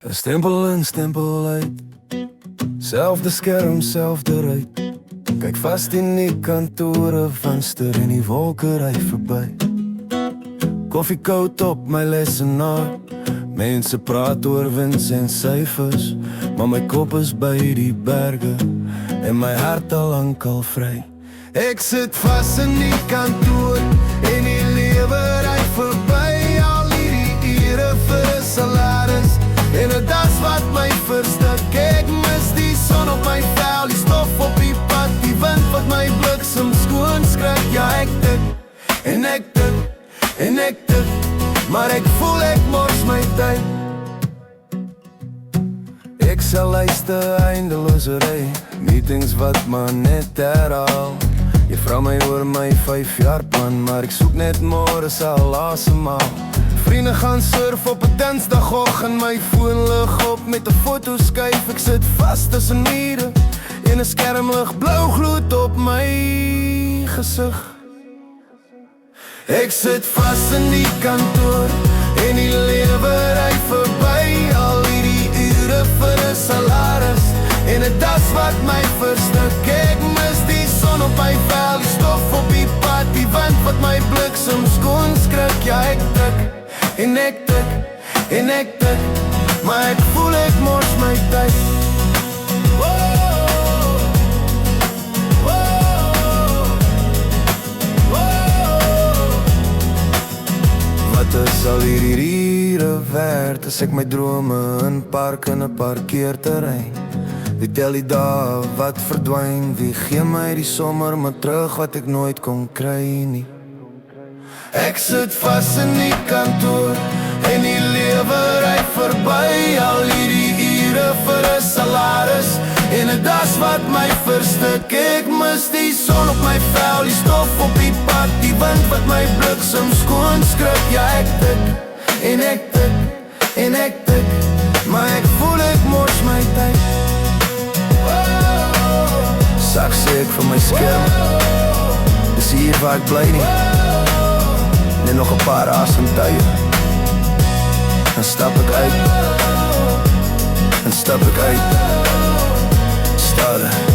'n stempel in, stempel uit. Selfde skerm, selfde ruit. Kyk vast in die kantore, venster en die wolke ry verby. Koffie koud op my lesenaar. Mense praat oor wins en syfers, maar my kop is by die berge en my hart al lank al vry. Ek sit vas in die kantoor en die lewe ry verby. Al hierdie ure vir 'n salaris en dit is wat my verstik. Ek mis die son op my vel, die stof op die pad, die wind wat my bliksem skoon skrik. Ja, ek tik en ek tik en ek tik, maar ek voel ek mors my tyd. Ek sal luister eindelose ry, meetings wat maar net herhaal. Jy vra my oor my 5 jaar plan, maar ek soek net môre sal asemhaal. Vriende gaan surf op 'n dinsdagoggend, my foon lig op met 'n fotoskyf. Ek sit vas tussen mure en 'n skermlig blou gloed op my gesig. Ek sit vas in die kantoor en die lewe ry verby. Al hierdie ure vir 'n salaris en dit is wat my verstik. Ek mis die son op my vel, die stof op die pad, die wind wat my bliksem skoon skrik. Ja, ek tik en ek tik en ek tik, maar ek voel ek mors my tyd. Wat is al hierdie ure werd as ek my drome in park in 'n parkeerterrein? Wie tel die dae wat verdwyn? Wie gee my die somer maar terug wat ek nooit kon kry nie? Ek sit vas in die kantoor en die lewe ry verby. Al hierdie ure vir 'n salaris en dit is wat my verstik. Ek mis die son op my vel, die stof op die pad, die wind wat my bliksem skoon skrik. Ja, ek tik en ek tik en ek tik, maar ek voel ek mors my tyd. Sak sê ek vir my skerm, dis hier waar ek bly nie. Net nog 'n paar asemtye, dan stap ek uit, dan stap ek uit. Stare